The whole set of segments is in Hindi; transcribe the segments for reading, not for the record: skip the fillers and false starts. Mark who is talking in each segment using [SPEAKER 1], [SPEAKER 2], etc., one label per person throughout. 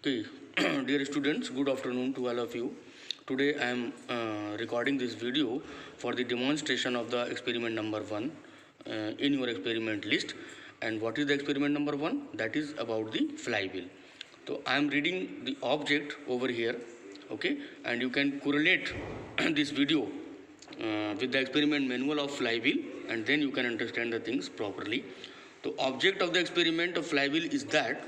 [SPEAKER 1] Okay, dear students, good afternoon to all of you. Today I am recording this video for the demonstration of the experiment number 1 in your experiment list. And what is the experiment number 1? That is about the flywheel. So I am reading the object over here, okay, and you can correlate this video with the experiment manual of flywheel, and then you can understand the things properly. The object of the experiment of flywheel is that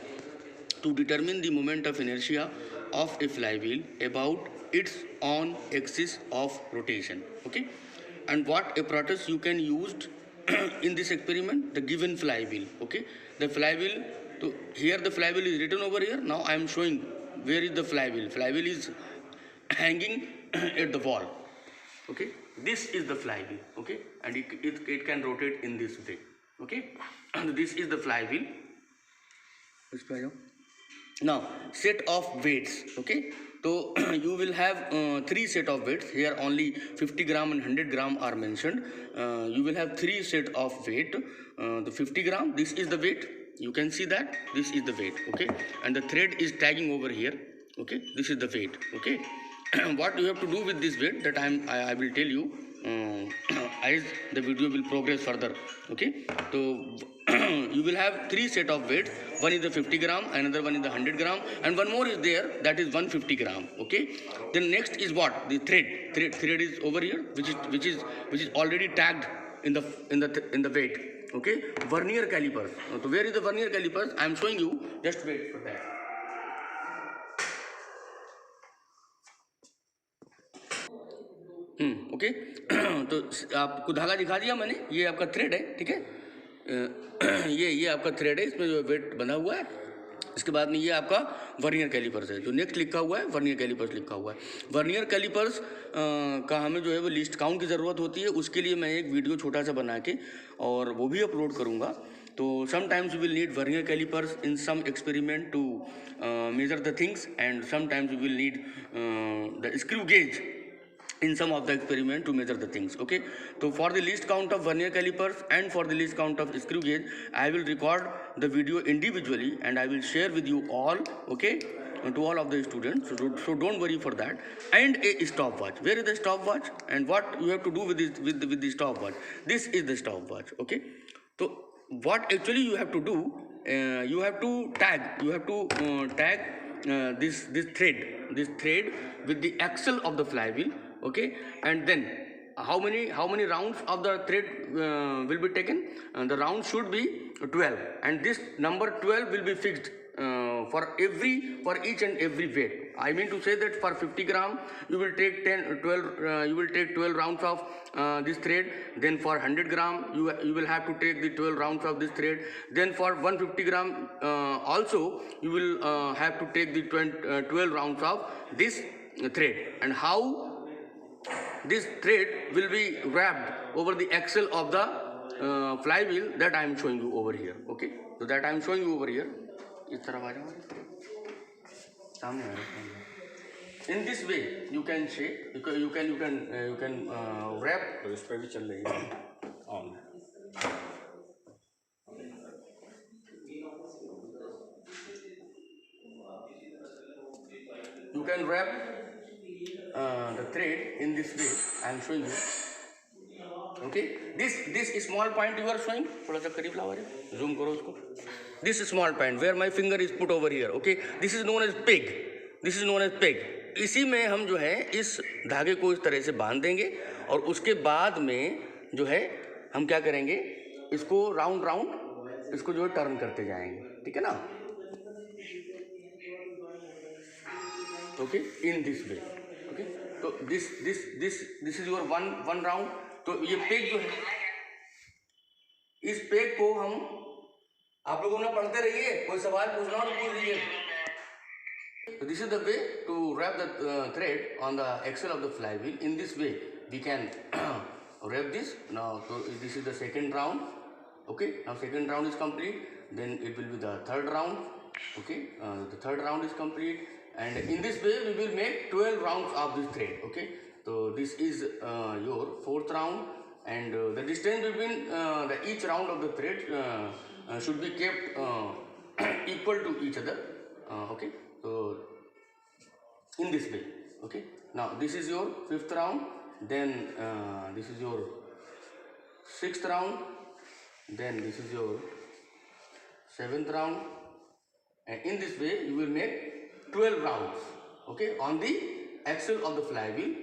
[SPEAKER 1] to determine the moment of inertia of a flywheel about its own axis of rotation. Okay, and what apparatus you can use in this experiment? The given flywheel. Okay, the flywheel. So here the flywheel is written over here. Now I am showing where is the flywheel. Flywheel is hanging at the wall. Okay, this is the flywheel. Okay, and it can rotate in this way. Okay, and this is the flywheel. Now set of weights. Okay, so you will have three set of weights here. Only 50 gram and 100 gram are mentioned. You will have three set of weight. The 50 gram, this is the weight, you can see that this is the weight. Okay, and the thread is tagging over here. Okay, this is the weight. Okay, what you have to do with this weight, that I will tell you as the video will progress further. Okay, so you will have three set of weights. One is the 50 gram, another one is the 100 gram, and one more is there, that is 150 gram. Okay, then next is what? The thread is over here, which is already tagged in the weight. Okay, vernier calipers. So where is the vernier calipers? I am showing you, just wait for that. Okay तो आपको धागा दिखा दिया मैंने, ये आपका थ्रेड है, ठीक है। ये आपका थ्रेड है, इसमें जो वेट बंधा हुआ है। इसके बाद में ये आपका वर्नियर कैलिपर्स है, जो नेक्स्ट लिखा हुआ है वर्नियर कैलिपर्स लिखा हुआ है। वर्नियर कैलिपर्स का हमें जो है वो लिस्ट काउंट की ज़रूरत होती है, उसके लिए मैं एक वीडियो छोटा सा बना के और वो भी अपलोड करूँगा। तो sometimes you will need vernier calipers in some experiment to measure the things, and sometimes you will need the screw gauge in some of the experiment to measure the things. Okay, so for the least count of vernier calipers and for the least count of screw gauge, I will record the video individually and I will share with you all. Okay, to all of the students, so don't worry for that. And a stopwatch. Where is the stopwatch and what you have to do with this with the stopwatch? This is the stopwatch. Okay, so what actually you have to do, you have to tag this thread with the axle of the flywheel. Okay, and then how many rounds of the thread will be taken? The round should be 12, and this number 12 will be fixed for each and every weight. I mean to say that for 50 gram you will take 12 rounds of this thread. Then for 100 gram you will have to take the 12 rounds of this thread. Then for 150 gram also you will have to take the 12 rounds of this thread. And how this thread will be wrapped over the axle of the flywheel, that I am showing you over here. Okay, so that I am showing you over here. इस तरफ आ जाओ, सामने आ रहा। In this way you can shape, you can wrap. तो इस पर भी चल रही है on. You can wrap the thread in this way. I am showing you. Okay, this small point you are showing, थोड़ा सा करीब लाओ, zoom करो उसको. This small point where my finger is put over here. Okay, this is known as peg. This is known as peg. इसी में हम जो है इस धागे को इस तरह से बांध देंगे और उसके बाद में जो है हम क्या करेंगे, इसको राउंड इसको जो है टर्न करते जाएंगे, ठीक है ना। Okay, in this way. Okay, तो this is your one round. तो ये पेग जो है, इस पेग को हम आप लोगों ने पढ़ते रहिए, कोई सवाल पूछना हो तो पूछ लीजिए। So this is the way to wrap the thread on the axle of the flywheel. In this way we can wrap this. Now so this is the second round. Okay, now second round is complete, then it will be the third round. Okay, the third round is complete, and in this way we will make 12 rounds of this thread. Okay, so this is your fourth round, and the distance between each round of the thread should be kept equal to each other. Okay, So in this way, okay. Now this is your 5th round, then this is your 6th round, then this is your 7th round, and in this way you will make 12 rounds, okay, on the axle of the flywheel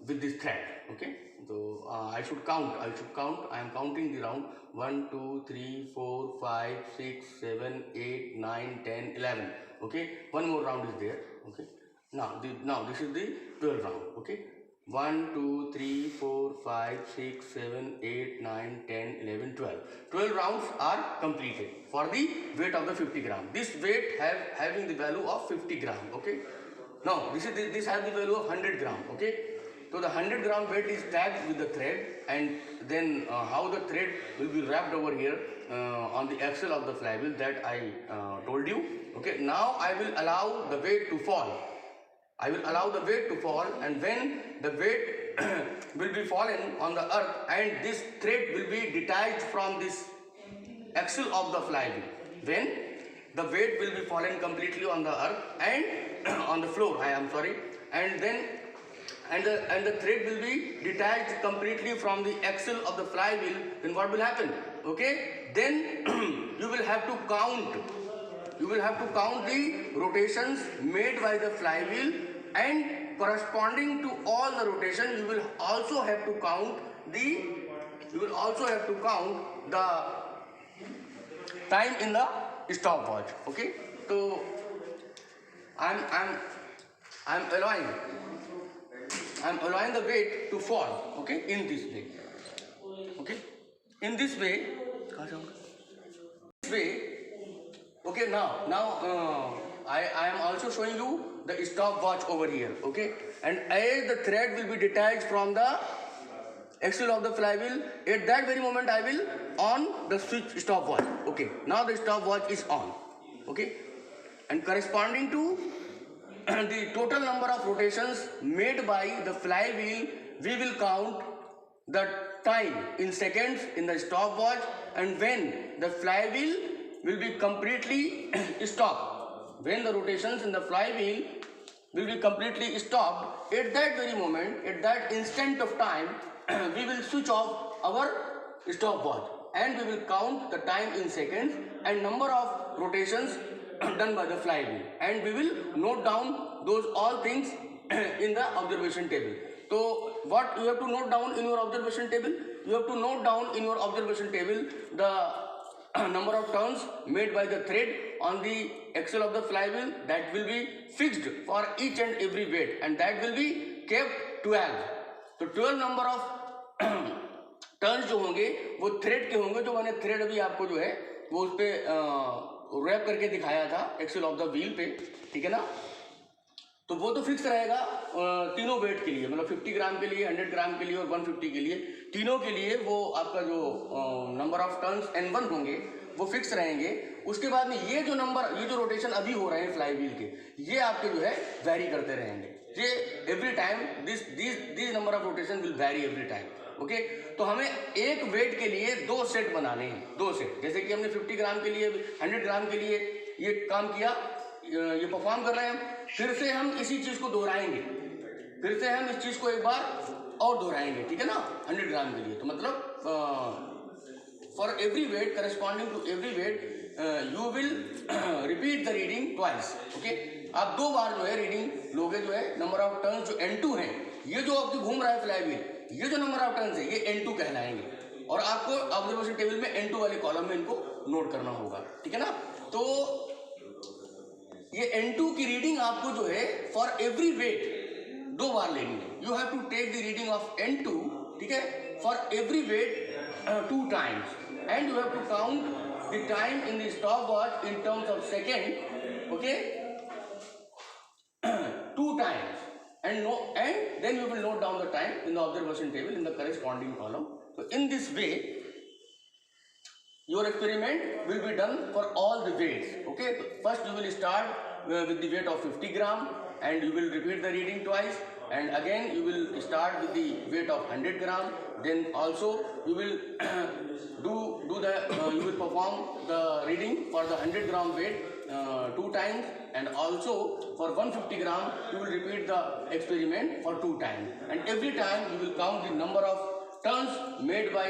[SPEAKER 1] with this thread, okay. So I should count. I am counting the round 1 2 3 4 5 6 7 8 9 10 11, okay. One more round is there, okay. Now this is the 12th round, okay. 1 2 3 4 5 6 7 8 9 10 11 12. 12 rounds are completed for the weight of the 50 gram. This weight having the value of 50 gram, okay. Now this has the value of 100 gram, okay. So the 100 gram weight is tagged with the thread, and then how the thread will be wrapped over here on the axle of the flywheel, that I told you, okay. Now I will allow the weight to fall. And when the weight will be fallen on the earth, and this thread will be detached from this axle of the flywheel, when the weight will be fallen completely on the earth and on the floor, and then the thread will be detached completely from the axle of the flywheel, then what will happen, okay? Then you will have to count the rotations made by the flywheel, and corresponding to all the rotation you will also have to count the time in the stopwatch, okay. So I'm allowing the weight to fall, okay, in this way, okay. In this way, okay. Now I am also showing you the stopwatch over here, okay. And as the thread will be detached from the axle of the flywheel, at that very moment I will on the switch stopwatch, okay. Now the stopwatch is on, okay, and corresponding to the total number of rotations made by the flywheel, we will count the time in seconds in the stopwatch, and when the flywheel will be completely stopped, when the rotations in the flywheel will be completely stopped, at that very moment, at that instant of time, we will switch off our stopwatch, and we will count the time in seconds and number of rotations done by the flywheel, and we will note down those all things in the observation table. So what you have to note down in your observation table? You have to note down in your observation table the number of turns made by the thread on the axle of the flywheel, that will be fixed for each and every weight, and that will be kept 12. तो 12 नंबर ऑफ टर्न्स जो होंगे वो थ्रेड के होंगे, जो मैंने थ्रेड अभी आपको जो है वो उस पर रैप करके दिखाया था एक्सेल ऑफ द व्हील पे, ठीक है ना. तो वो तो फिक्स रहेगा तीनों वेट के लिए, मतलब 50 ग्राम के लिए, 100 ग्राम के लिए और 150 के लिए, तीनों के लिए वो आपका जो नंबर ऑफ टर्न्स N1 होंगे वो फिक्स रहेंगे. उसके बाद में ये जो रोटेशन अभी हो रहे हैं फ्लाई व्हील के, ये आपके जो है वैरी करते रहेंगे. ये every time this number of rotation will vary every time, okay. तो हमें एक वेट के लिए 2 सेट बनाने हैं, 2 सेट. जैसे कि हमने 50 ग्राम के लिए, 100 ग्राम के लिए ये काम किया, ये परफॉर्म कर रहे हैं हम. फिर से हम इसी चीज़ को दोहराएंगे, फिर से हम इस चीज़ को एक बार और दोहराएंगे, ठीक है ना, 100 ग्राम के लिए. तो मतलब for every weight, corresponding to every weight, you will repeat the reading twice, okay. आप 2 बार जो है रीडिंग लोगे, जो है नंबर ऑफ टर्न्स जो N2 हैं, ये जो आपकी घूम रहा है फ्लाई व्हील, ये जो नंबर ऑफ टर्न्स है ये N2 कहलाएंगे, और आपको ऑब्जर्वेशन टेबल में N2 वाले कॉलम में इनको नोट करना होगा, ठीक है ना. तो ये N2 की रीडिंग आपको जो है फॉर एवरी वेट 2 बार लेनी है. You have to take the reading of N2, ठीक है, for every weight 2 times, and you have to count the time in the stopwatch in terms of second, okay, 2 times, and then you will note down the time in the observation table in the corresponding column. So in this way your experiment will be done for all the weights, okay. So first you will start with the weight of 50 gram, and you will repeat the reading twice, and again you will start with the weight of 100 gram. Then also you will you will perform the reading for the 100 gram weight 2 times, and also for 150 gram you will repeat the experiment for 2 times, and every time you will count the number of turns made by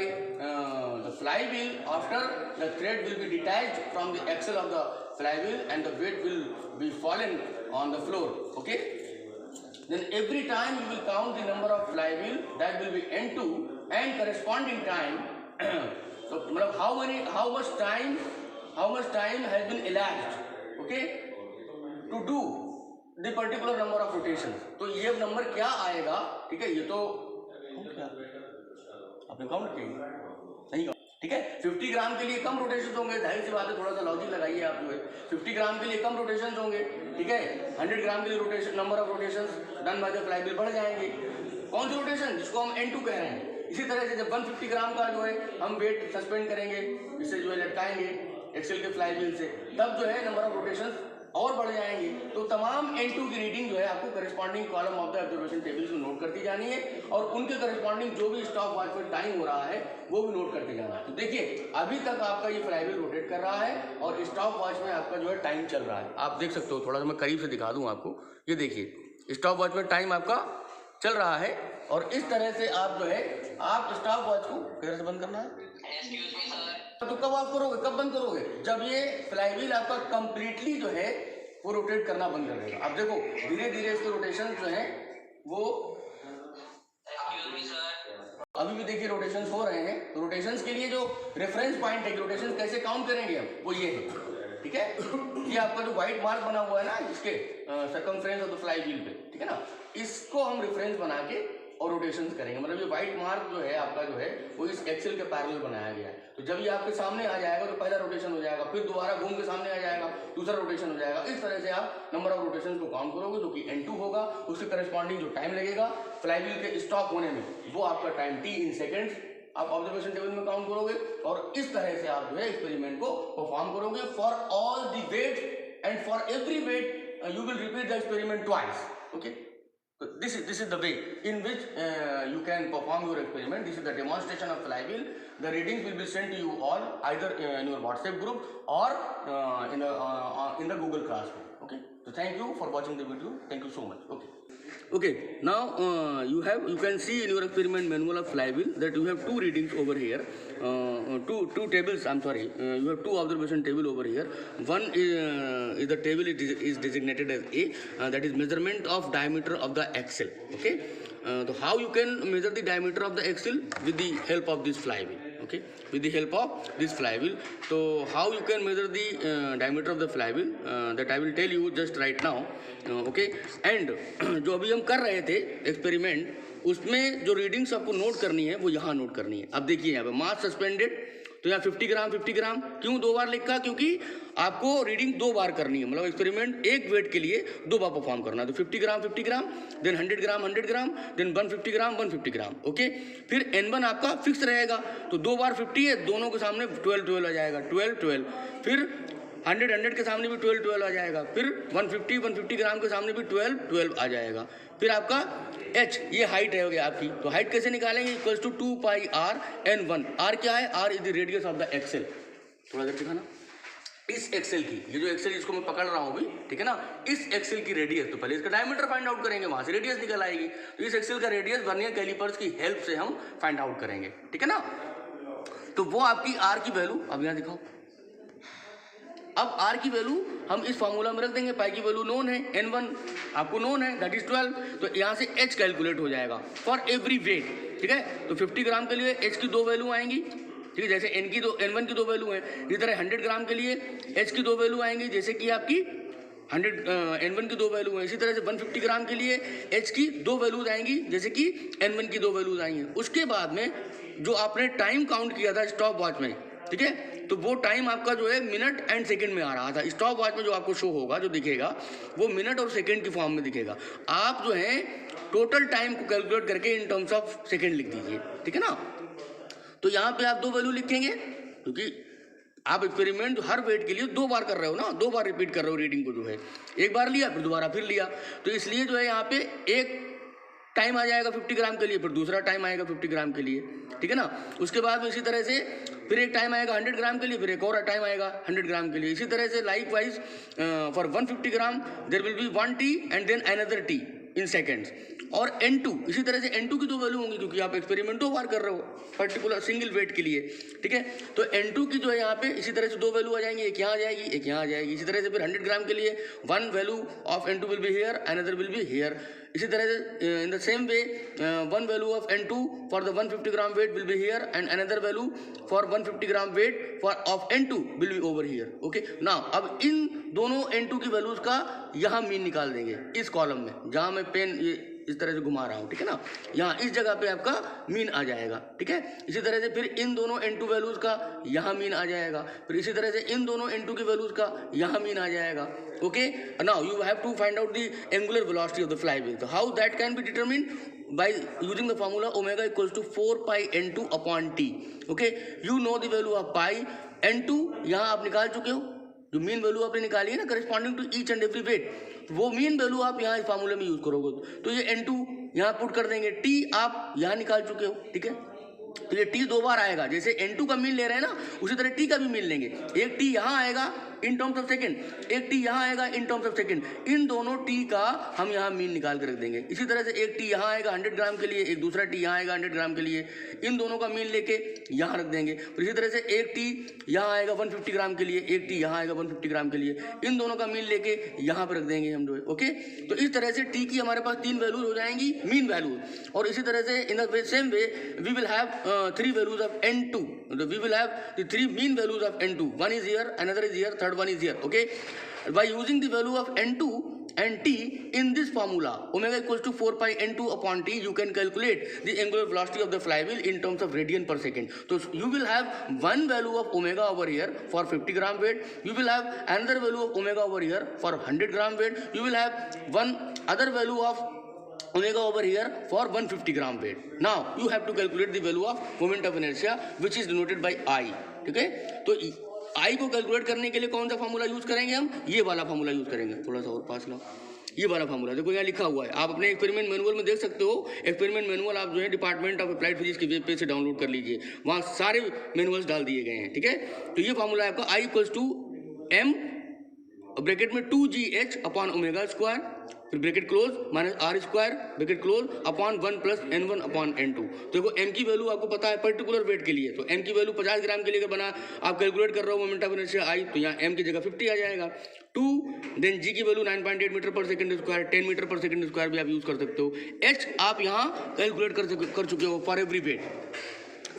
[SPEAKER 1] the flywheel after the thread will be detached from the axle of the flywheel and the weight will be fallen on the floor. Okay, then every time you will count the number of flywheel, that will be N2, and corresponding time so how much time has been elapsed, okay, to do the particular number of rotations. तो ये नंबर क्या आएगा, ठीक है, ये तो आपने काउंट किया नहीं, ठीक है। 50 ग्राम के लिए कम रोटेशन होंगे, जाहिर सी बात है, थोड़ा सा लॉजिक लगाइए आप जो है। 50 ग्राम के लिए कम रोटेशन होंगे, ठीक है। 100 ग्राम के लिए rotation number of rotation done by the flywheel बढ़ जाएंगे। कौन सी रोटेशन, जिसको हम N2 कह रहे हैं। इसी तरह से जब 150 ग्राम का जो है हम वेट सस्पेंड करेंगे, इससे जो है लटकाएंगे एक्सेल के फ्लाईव्हील से, तब जो है नंबर ऑफ रोटेशन और बढ़ जाएंगे। तो तमाम N2 की रीडिंग जो है आपको corresponding column of the observation tables में नोट करती जानी है, और उनके करस्पॉन्डिंग जो भी स्टॉप वॉच में टाइम हो रहा है वो भी नोट करते जाना है। तो देखिए अभी तक आपका ये फ्लाईव्हील रोटेट कर रहा है और स्टॉप वॉच में आपका जो है टाइम चल रहा है। आप देख सकते हो, थोड़ा सा मैं करीब से दिखा दूँ आपको, ये देखिए स्टॉप वॉच में टाइम आपका चल रहा है, और इस तरह से आप जो है आप स्टॉप वॉच को फिर से बंद करना है। तो कब ऑफ करोगे, कब बंद करोगे, जब ये फ्लाईव्हील आपका कंप्लीटली जो है वो रोटेट करना बंद कर देगा। अब देखो धीरे धीरे इसके रोटेशन जो है वो अभी भी देखिए रोटेशंस हो रहे हैं। तो रोटेशंस के लिए जो रेफरेंस पॉइंट है, रोटेशंस कैसे काउंट करेंगे हम, वो ये है, ठीक है। ये आपका जो व्हाइट मार्क बना हुआ है ना इसके सर्कमफ्रेंस ऑफ द फ्लाईव्हील पे, ठीक है ना, इसको हम रेफरेंस बना के और रोटेशंस करेंगे। मतलब ये व्हाइट मार्क जो है आपका जो है वो इस एक्सेल के पैरेलल बनाया गया है। तो जब ये आपके सामने आ जाएगा तो पहला रोटेशन हो जाएगा, फिर दोबारा घूम के सामने आ जाएगा, दूसरा रोटेशन हो जाएगा। इस तरह से आप नंबर ऑफ रोटेशन को काउंट करोगे, जो कि N2 होगा। उसके करस्पॉन्डिंग जो टाइम लगेगा फ्लाईव्हील के स्टॉप होने में, वो आपका टाइम T इन सेकेंड्स आप ऑब्जर्वेशन टेबल में काउंट करोगे, और इस तरह से आप जो है एक्सपेरिमेंट को परफॉर्म करोगे for all the weight, and for every weight you will repeat the experiment twice. Okay, so this is the way in which you can perform your experiment. This is the demonstration of flywheel. The readings will be sent to you all either in your WhatsApp group or in the Google Classroom. Okay, so thank you for watching the video. Thank you so much. Okay, now you can see in your experiment manual of flywheel that you have two readings over here, two tables, I'm sorry, you have two observation table over here. One is the table is designated as A, that is measurement of diameter of the axle. Okay, so how you can measure the diameter of the axle with the help of this flywheel. Okay, with the help of this flywheel. So how you can measure the diameter of the flywheel, that I will tell you just right now. Okay, and जो अभी हम कर रहे थे एक्सपेरिमेंट, उसमें जो रीडिंग्स आपको नोट करनी है वो यहाँ नोट करनी है। अब देखिए यहाँ पे मास सस्पेंडेड, तो यहाँ 50 ग्राम क्यों 2 बार लिखा, क्योंकि आपको रीडिंग 2 बार करनी है। मतलब एक्सपेरिमेंट एक वेट के लिए 2 बार परफॉर्म करना है। तो 50 ग्राम देन 100 ग्राम देन 150 ग्राम। ओके, फिर N1 आपका फिक्स रहेगा, तो 2 बार 50 है, दोनों के सामने 12 आ जाएगा, 12। फिर 100 के सामने भी 12 आ जाएगा, फिर 150 ग्राम के सामने भी 12 आ जाएगा। फिर आपका H, ये हाइट है हो गया आपकी, तो हाइट कैसे निकालेंगे, equals to 2 pi R N1। R क्या है, R is the radius of the axle. थोड़ा देर दिखाना, इस एक्सेल की, ये जो एक्सेल इसको मैं पकड़ रहा हूँ अभी, ठीक है ना, इस एक्सेल की रेडियस, तो पहले इसका डायमीटर फाइंड आउट करेंगे, वहां से रेडियस निकल आएगी। तो इस एक्सेल का रेडियस वर्नियर कैलिपर्स की हेल्प से हम फाइंड आउट करेंगे, ठीक है ना। तो वो आपकी R की वैल्यू, अब यहाँ दिखाओ, अब R की वैल्यू हम इस फॉर्मूला में रख देंगे। पाई की वैल्यू नोन है, N1 आपको नोन है, दैट इज 12। तो यहाँ से H कैलकुलेट हो जाएगा फॉर एवरी वेट, ठीक है। तो 50 ग्राम के लिए H की 2 वैल्यू आएंगी, ठीक है, जैसे N1 की 2 वैल्यू है। इसी तरह 100 ग्राम के लिए H की 2 वैल्यू आएंगी, जैसे कि आपकी N1 की 2 वैल्यू है। इसी तरह से 150 ग्राम के लिए H की 2 वैल्यूज आएंगी, जैसे कि N1 की 2 वैल्यूज आएंगी। उसके बाद में जो आपने टाइम काउंट किया था स्टॉप वॉच में, ठीक है, तो वो टाइम आपका जो है मिनट एंड सेकंड में आ रहा था। स्टॉप वॉच में जो आपको शो होगा, जो दिखेगा, वो मिनट और सेकंड की फॉर्म में दिखेगा। आप जो है टोटल टाइम को कैलकुलेट करके इन टर्म्स ऑफ सेकंड लिख दीजिए, ठीक है ना। तो यहाँ पे आप 2 वैल्यू लिखेंगे, क्योंकि आप एक्सपेरिमेंट हर वेट के लिए 2 बार कर रहे हो ना, 2 बार रिपीट कर रहे हो रीडिंग को, जो है एक बार लिया फिर दोबारा फिर लिया, तो इसलिए जो है यहाँ पे एक टाइम आ जाएगा 50 ग्राम के लिए, फिर दूसरा टाइम आएगा 50 ग्राम के लिए, ठीक है ना। उसके बाद इसी तरह से फिर एक टाइम आएगा 100 ग्राम के लिए, फिर एक और टाइम आएगा 100 ग्राम के लिए। इसी तरह से like wise for 150 gram there will be 1 T and then another T in seconds. और N2 इसी तरह से N2 की 2 वैल्यू होंगी, क्योंकि आप एक्सपेरिमेंट 2 बार कर रहे हो पर्टिकुलर सिंगल वेट के लिए, ठीक है। तो N2 की जो है यहाँ पे इसी तरह से 2 वैल्यू आ जाएंगी, एक यहाँ आ जाएगी, एक यहाँ आ जाएगी। इसी तरह से फिर 100 ग्राम के लिए 1 value of N2 will be here, another will be here. इसी तरह से in the same way 1 value of N2 for the 150 gram weight will be here and another value for 150 gram weight for of N2 will be over here, okay. Now अब इन दोनों N2 की वैल्यूज का यहाँ मीन निकाल देंगे इस कॉलम में, जहाँ मैं पेन ये इस तरह से घुमा रहा हूँ, ठीक है ना। यहाँ इस जगह पे आपका मीन आ जाएगा, ठीक है। इसी तरह से फिर इन दोनों N2 वैल्यूज का यहाँ मीन आ जाएगा, फिर इसी तरह से इन दोनों N2 की वैल्यूज का यहाँ मीन आ जाएगा, okay. Now you have to find out the angular velocity of the flywheel. तो how that can be determined by using the formula omega equals to 4 pi n2 upon t, okay। you know the value of pi n2 यहाँ आप निकाल चुके हो, जो मीन वैल्यू आपने निकाली है ना corresponding to each and every weight, वो मीन वैल्यू आप यहाँ इस फार्मूले में यूज करोगे। तो ये N2 यहाँ पुट कर देंगे, टी आप यहाँ निकाल चुके हो, ठीक है। तो ये टी 2 बार आएगा, जैसे N2 का मीन ले रहे हैं ना, उसी तरह टी का भी मीन लेंगे। एक टी यहाँ आएगा इन टर्म्स ऑफ सेकंड, एक टी यहाँ आएगा इन टर्म्स ऑफ सेकंड। इन दोनों टी का हम यहाँ मीन निकाल कर रख देंगे। इसी तरह से एक टी यहाँ आएगा 100 ग्राम के लिए, एक दूसरा टी यहाँ आएगा 100 ग्राम के लिए, इन दोनों का मीन लेके यहाँ रख देंगे। फिर इसी तरह से एक टी यहाँ आएगा 150 ग्राम के लिए, एक टी यहाँ आएगा 150 ग्राम के लिए, इन दोनों का मीन लेके यहाँ पर रख देंगे हम जो, ओके। तो इस तरह से टी की हमारे पास 3 वैल्यूज हो जाएंगी मीन वैल्यू। और इसी तरह से in the same way we will have 3 values of N2, we will have the 3 mean values of N2, one is here, another is here, third one is here, okay। By using the value of N2 and T in this formula omega equals to 4 pi N2 upon T, you can calculate the angular velocity of the flywheel in terms of radian per second. So you will have one value of omega over here for 50 gram weight, you will have another value of omega over here for 100 gram weight, you will have one other value of omega over here for 150 gram weight. Now you have to calculate the value of moment of inertia which is denoted by I, ठीक है। तो I को कैलकुलेट करने के लिए कौन सा फार्मूला यूज करेंगे हम, ये वाला फार्मूला यूज करेंगे। थोड़ा सा और पास लाओ, ये वाला फार्मूला देखो यहाँ लिखा हुआ है, आप अपने एक्सपेरिमेंट मैनुअल में देख सकते हो। एक्सपेरिमेंट मैनुअल आप जो है डिपार्टमेंट ऑफ अप्लाइड फिजिक्स की वेब पेज से डाउनलोड कर लीजिए, वहाँ सारे मैनुअल्स डाल दिए गए हैं, ठीक है। तो ये फार्मूला है आपका I equals to m bracket में 2gh अपॉन ओमेगा स्क्वायर, फिर bracket close minus R square bracket close upon 1 plus n1 upon n2। देखो m की वैल्यू आपको पता है पर्टिकुलर वेट के लिए, तो m की वैल्यू 50 ग्राम के लिए अगर बना आप कैलकुलेट कर रहे हो मोमेंट ऑफ इनर्शिया I, तो यहाँ m की जगह 50 आ जाएगा 2। देन g की वैल्यू 9.8 मीटर पर सेकंड स्क्वायर, 10 मीटर पर सेकंड स्क्वायर भी आप यूज कर सकते हो। h आप यहाँ कैलकुलेट कर चुके हो फॉर एवरी वेट,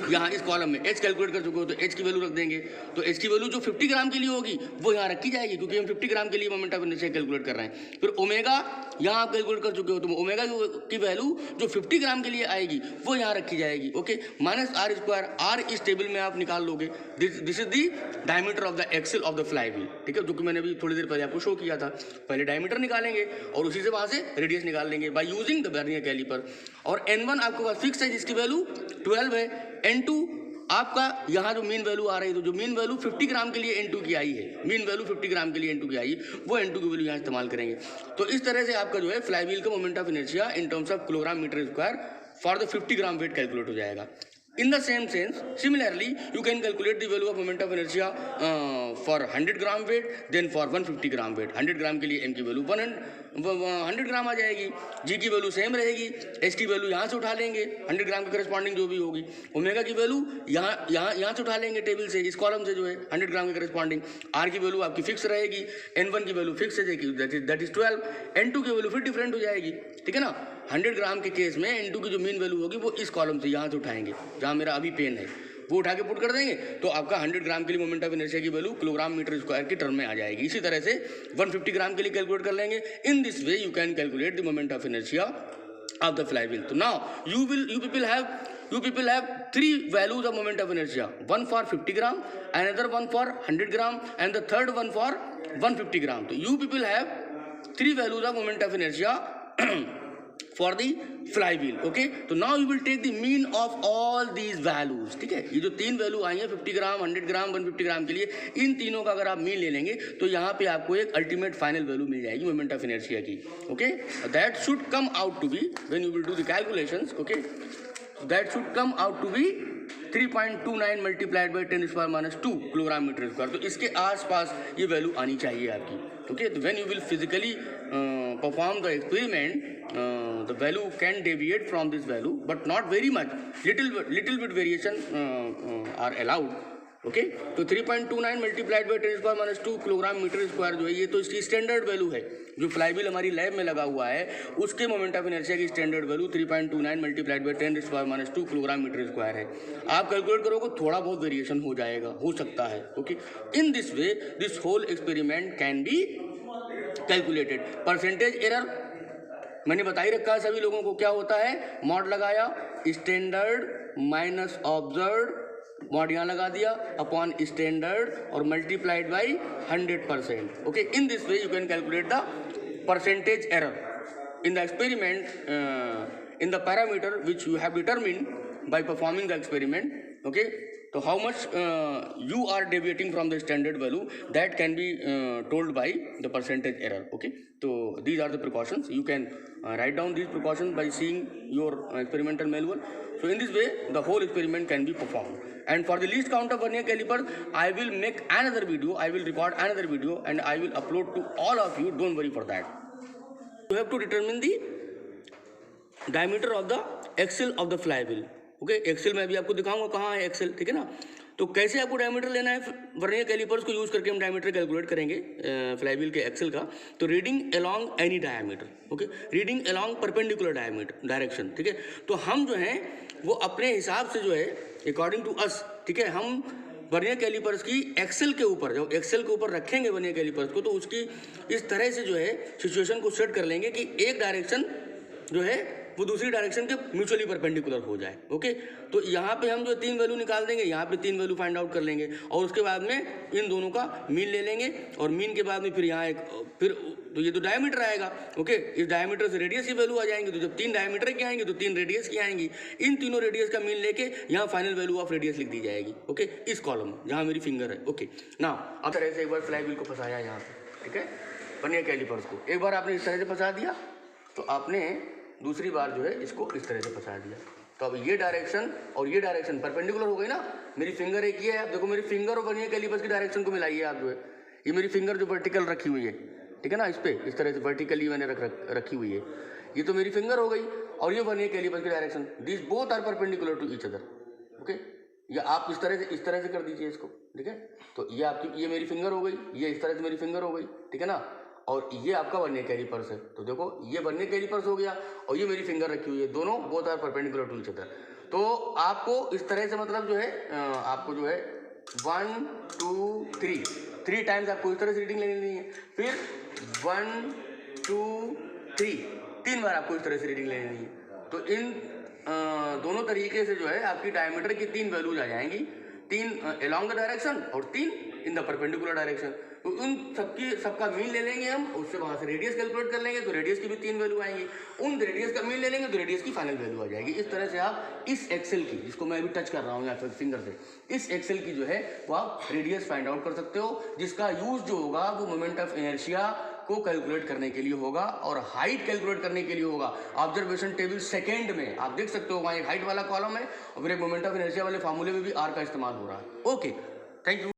[SPEAKER 1] यहाँ इस कॉलम में h कैलकुलेट कर चुके हो, तो h की वैल्यू रख देंगे। तो h की वैल्यू जो 50 ग्राम के लिए होगी वो यहाँ रखी जाएगी, क्योंकि हम 50 ग्राम के लिए मोमेंट ऑफ इनर्शिया कैलकुलेट कर रहे हैं। फिर ओमेगा यहाँ आप कैलकुलेट कर चुके हो, तो ओमेगा की वैल्यू जो 50 ग्राम के लिए आएगी वो यहाँ रखी जाएगी, okay. Minus R square, R इस टेबल में आप निकाल लोगे। This is the diameter of the axle of the flywheel, ठीक है, जो कि मैंने अभी थोड़ी देर पहले आपको शो किया था। पहले डायमीटर निकालेंगे और उसी से वहाँ से रेडियस निकाल लेंगे by using the vernier caliper. और n1 आपके पास फिक्स है जिसकी वैल्यू 12 है, n2 आपका यहाँ जो मीन वैल्यू आ रही है, तो जो मीन वैल्यू 50 ग्राम के लिए N2 की आई है, मीन वैल्यू 50 ग्राम के लिए N2 की आई है, वो N2 की वैल्यू यहाँ इस्तेमाल करेंगे। तो इस तरह से आपका जो है फ्लाईव्हील का moment of inertia in terms of kilogram metre square for the 50 gram weight calculate हो जाएगा। In the same sense, similarly, you can calculate the value of moment of inertia for 100 gram weight, then for 150 gram weight. 100 ग्राम के लिए m की वैल्यू 100 ग्राम आ जाएगी, g की वैल्यू सेम रहेगी, h की वैल्यू यहाँ से उठा लेंगे 100 ग्राम के करस्पॉन्डिंग जो भी होगी, ओमेगा की वैल्यू यहाँ से उठा लेंगे टेबल से, इस कॉलम से जो है 100 ग्राम के करस्पॉन्डिंग। r की वैल्यू आपकी फिक्स रहेगी, n1 की वैल्यू फिक्स है दैट इज 12, n2 की वैल्यू फिर डिफरेंट हो जाएगी, ठीक है ना। 100 ग्राम के केस में N2 की जो मीन वैल्यू होगी वो इस कॉलम से यहाँ से उठाएंगे, जहाँ मेरा अभी पेन है वो उठा के पुट कर देंगे, तो आपका 100 ग्राम के लिए मोमेंट ऑफ इनर्शिया की वैल्यू किलोग्राम मीटर स्क्वायर की टर्म में आ जाएगी। इसी तरह से 150 ग्राम के लिए कैलकुलेट कर लेंगे। इन this way you can calculate the moment of inertia of the flywheel. तो now you people have 3 values of moment of inertia, one for 50 gram, another one for 100 gram, and the third one for 150 gram. So you people have 3 values of moment of inertia for the flywheel. Okay, तो now you will take the mean of all these values. ठीक है, ये जो 3 वैल्यू आई है 50 ग्राम, 100 ग्राम, 150 ग्राम के लिए, इन तीनों का अगर आप मीन ले लेंगे तो यहाँ पे आपको एक अल्टीमेट फाइनल वैल्यू मिल जाएगी मोमेंट ऑफ इनर्शिया की। Okay, that should come out to be when you will do the calculations. Okay, that should come out to be 3.29 multiplied by 10⁻² kilogram metre square. तो इसके आसपास ये वैल्यू आनी चाहिए आपकी। ओके, तो when you will physically perform the experiment, the value can deviate from this value but not very much, little bit variation are allowed। Okay, तो 3.29 multiplied by 10⁻² kilogram metre square जो है ये तो इसकी स्टैंडर्ड वैल्यू है। जो फ्लाई व्हील हमारी लैब में लगा हुआ है उसके मोमेंट ऑफ इनर्शिया की standard value 3.29 multiplied by 10⁻² kilogram metre square है। आप कैलकुलेट करोगे थोड़ा बहुत वेरिएशन हो जाएगा, हो सकता है। Okay, in this way this whole experiment can be calculated. Percentage error मैंने बता ही रखा है सभी लोगों को, क्या होता है, मॉड लगाया, स्टैंडर्ड माइनस ऑब्जर्व, मॉड यहाँ लगा दिया अपॉन स्टैंडर्ड और multiplied by 100%। Okay, in this way you can calculate the percentage error in the experiment in the parameter which you have determined by performing the experiment. Okay, तो how much you are deviating from the standard value, that can be told by the percentage error। okay, so these are the precautions, you can write down these precautions by seeing your experimental manual। so in this way the whole experiment can be performed, and for the least count of vernier caliper I will make another video, I will record another video and I will upload to all of you, don't worry for that। you have to determine the diameter of the axle of the flywheel। Okay, axle में भी आपको दिखाऊंगा कहाँ है एक्सेल। ठीक है ना, तो कैसे आपको डायमीटर लेना है, वर्नियर कैलिपर्स को यूज करके हम डायमीटर कैलकुलेट करेंगे फ्लाईव्हील के एक्सेल का। तो reading along any diameter. Okay, reading along perpendicular diameter direction. ठीक है, तो हम जो हैं वो अपने हिसाब से जो है अकॉर्डिंग टू अस, ठीक है, हम वर्नियर कैलिपर्स की एक्सेल के ऊपर, जब एक्सेल के ऊपर रखेंगे वर्नियर कैलिपर्स को, तो उसकी इस तरह से जो है सिचुएशन को सेट कर लेंगे कि एक डायरेक्शन जो है वो दूसरी डायरेक्शन के म्यूचुअली परपेंडिकुलर हो जाए। ओके, तो यहाँ पे हम जो 3 वैल्यू निकाल देंगे, यहाँ पे 3 वैल्यू फाइंड आउट कर लेंगे और उसके बाद में इन दोनों का मीन ले लेंगे और मीन के बाद में फिर यहाँ एक फिर तो ये तो डायमीटर आएगा। ओके, इस डायमीटर से रेडियस की वैल्यू आ जाएंगी, तो जब 3 डायमीटर की आएंगी तो 3 रेडियस की आएंगी। इन तीनों रेडियस का मीन लेके यहाँ फाइनल वैल्यू ऑफ रेडियस लिख दी जाएगी। ओके, इस कॉलम जहाँ मेरी फिंगर है। ओके, ना अब तरह से एक बार फ्लाई व्हील को फंसाया यहाँ पे, ठीक है, वर्नियर कैलिपर्स को एक बार आपने इस तरह से फंसा दिया, तो आपने दूसरी बार जो है इसको इस तरह से फंसा दिया। तो अब ये डायरेक्शन और ये डायरेक्शन परपेंडिकुलर हो गई ना, मेरी फिंगर एक ही है। आप देखो मेरी फिंगर और वर्नियर कैलिपर्स की डायरेक्शन को मिलाइए आप जो है, ये मेरी फिंगर जो वर्टिकल रखी हुई है, ठीक है ना, इस पर इस तरह से वर्टिकली मैंने रखी हुई है, ये तो मेरी फिंगर हो गई और ये वर्नियर कैलिपर्स की direction, this both are perpendicular to each other. Okay, या आप इस तरह से कर दीजिए इसको। ठीक है, तो ये आपकी ये मेरी फिंगर हो गई, ये इस तरह से मेरी फिंगर हो गई, ठीक है ना, और ये आपका वर्नियर कैलिपर्स है। तो देखो ये वर्नियर कैलिपर्स हो गया और ये मेरी फिंगर रखी हुई है, दोनों both are perpendicular to each other. तो आपको इस तरह से मतलब जो है आपको जो है 1 2 3 टाइम्स आपको इस तरह से रीडिंग लेनी है, फिर 1 2 3 बार आपको इस तरह से रीडिंग लेनी है। तो इन दोनों तरीके से जो है आपकी डायमीटर की 3 वैल्यूज आ जाएंगी, 3 अलोंग द डायरेक्शन और 3 इन द परपेंडिकुलर डायरेक्शन। तो उन सबका मीन ले लेंगे हम, उससे वहाँ से रेडियस कैलकुलेट कर लेंगे, तो रेडियस की भी 3 वैल्यू आएंगी, उन रेडियस का मीन ले लेंगे तो रेडियस की फाइनल वैल्यू आ जाएगी। इस तरह से आप इस एक्सेल की, जिसको मैं अभी टच कर रहा हूँ यहाँ पे फिंगर से, इस एक्सेल की जो है वो आप रेडियस फाइंड आउट कर सकते हो, जिसका यूज जो होगा वो मोमेंट ऑफ इनर्शिया को कैलकुलेट करने के लिए होगा और हाइट कैलकुलेट करने के लिए होगा। ऑब्जर्वेशन टेबल सेकंड में आप देख सकते हो, वहाँ एक हाइट वाला कॉलम है और फिर एक मोमेंट ऑफ इनर्शिया वाले फार्मूले में भी आर का इस्तेमाल हो रहा है। Okay, thank you.